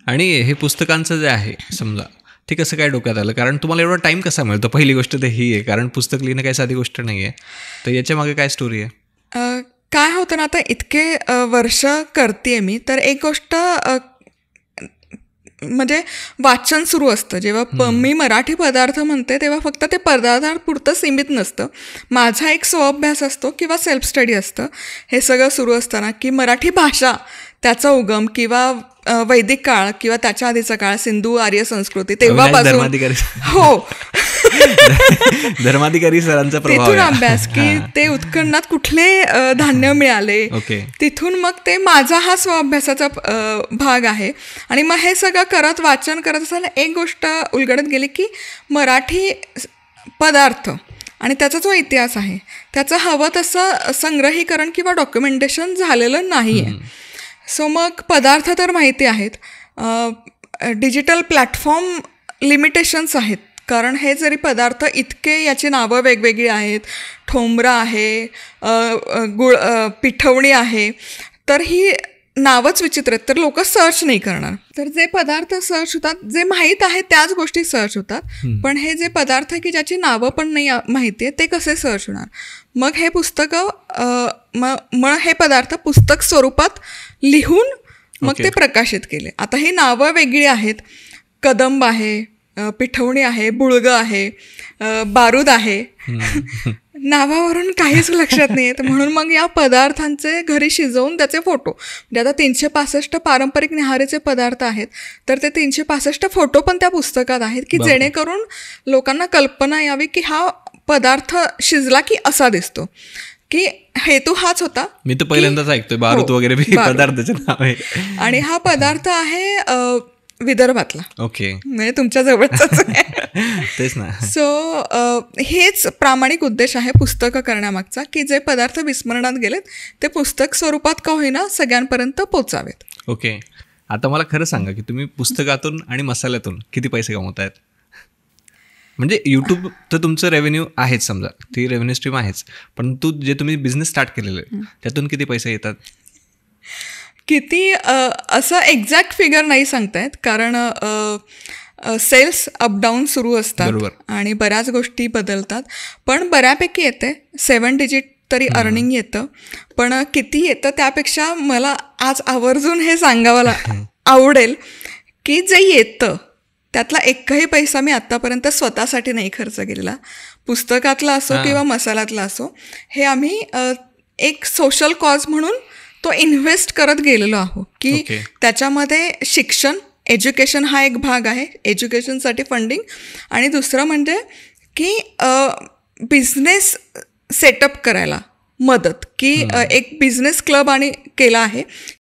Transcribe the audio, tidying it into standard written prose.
आणि हे पुस्तकांचं जे आहे समजा, ते कसं काय डोक्यात आलं? कारण तुम्हाला एवढा टाईम कसा मिळतो? पहिली गोष्ट तर ही आहे, कारण पुस्तक लिहिणं काही साधी गोष्ट नाही आहे. तर याच्या मागे काय स्टोरी आहे? काय होतं ना, आता इतके वर्ष करते मी, तर एक गोष्ट म्हणजे वाचन सुरू असतं. जेव्हा मी मराठी पदार्थ म्हणते तेव्हा फक्त ते पदार्थापुरतं सीमित नसतं. माझा एक स्वअभ्यास असतो किंवा सेल्फ स्टडी असतं. हे सगळं सुरू असताना की मराठी भाषा, त्याचा उगम किंवा वैदिक काळ किंवा त्याच्या आधीचा काळ, सिंधू आर्य संस्कृती, तेव्हापासून हो धर्माधिकारी सरांचा प्रभाव, तिथून अभ्यास की ते उत्खननात कुठले धान्य मिळाले, तिथून मग ते माझा हा स्वअभ्यासाचा भाग आहे. आणि मग हे सगळं करत वाचन करत असताना एक गोष्ट उलगडत गेली की मराठी पदार्थ आणि त्याचा जो इतिहास आहे त्याचं हवं तसं संग्रहीकरण किंवा डॉक्युमेंटेशन झालेलं नाही आहे. सो मग पदार्थ तर माहिती आहेत, डिजिटल प्लॅटफॉर्म लिमिटेशन्स आहेत. कारण हे जरी पदार्थ इतके, याची नावं वेगवेगळी आहेत, ठोंबरा आहे, पिठवणी आहे, तर ही नावच विचित्र आहेत, तर लोक सर्च नाही करणार. तर जे पदार्थ सर्च होतात, जे माहीत आहे त्याच गोष्टी सर्च होतात. पण हे जे पदार्थ आहे की ज्याची नावं पण नाही माहिती आहे, ते कसे सर्च होणार? मग हे पुस्तकं मग हे पदार्थ पुस्तक स्वरूपात लिहून मग ते प्रकाशित केले. आता ही नावं वेगळी आहेत, कदंब आहे, पिठवणी आहे, बुळगं आहे, बारूद आहे, नावावरून काहीच लक्षात नाही येत. म्हणून मग या पदार्थांचे घरी शिजवून त्याचे फोटो, म्हणजे आता 365 पारंपरिक न्याहारीचे पदार्थ आहेत, तर ते 365 फोटो पण त्या पुस्तकात आहेत की जेणेकरून लोकांना कल्पना यावी की हा पदार्थ शिजला की असा दिसतो, की हेतू हाच होता. मी तर पहिल्यांदाच ऐकतोय बारूद वगैरे पदार्थाचे नाव आहे. आणि हा पदार्थ आहे विदर्भातला, ओके, म्हणजे तुमच्या जवळचाच आहे. तेच ना. सो हेच प्रामाणिक उद्देश आहे पुस्तकं करण्यामागचा, की जे पदार्थ विस्मरणात गेलेत ते पुस्तक स्वरूपात का होईना सगळ्यांपर्यंत पोचावेत. ओके, आता मला खरं सांगा की तुम्ही पुस्तकातून आणि मसाल्यातून किती पैसे कमवतायत? म्हणजे यूट्यूब तर तुमचं रेव्हेन्यू आहेच, समजा ती रेव्हेन्यू स्ट्रीम आहेच, पण जे तुम्ही बिझनेस स्टार्ट केलेलं आहे त्यातून किती पैसे येतात? किती असं एक्झॅक्ट फिगर नाही सांगतायत, कारण सेल्स अपडाऊन सुरू असतात आणि बऱ्याच गोष्टी बदलतात. पण बऱ्यापैकी येते, 7 डिजिट तरी अर्निंग येतं. पण किती येतं त्यापेक्षा मला आज आवर्जून हे सांगावं आवडेल की जे येतं त्यातला एकही पैसा मी आत्तापर्यंत स्वतःसाठी नाही खर्च केलेला. पुस्तकातला असो किंवा मसाल्यातला असो, हे आम्ही एक सोशल कॉज म्हणून तो इन्व्हेस्ट करत गेलेलो आहोत. की त्याच्यामध्ये शिक्षण, एज्युकेशन हा एक भाग आहे, एज्युकेशनसाठी फंडिंग, आणि दुसरं म्हणजे की बिझनेस सेटअप करायला मदत, की एक बिझनेस क्लब आणि केला आहे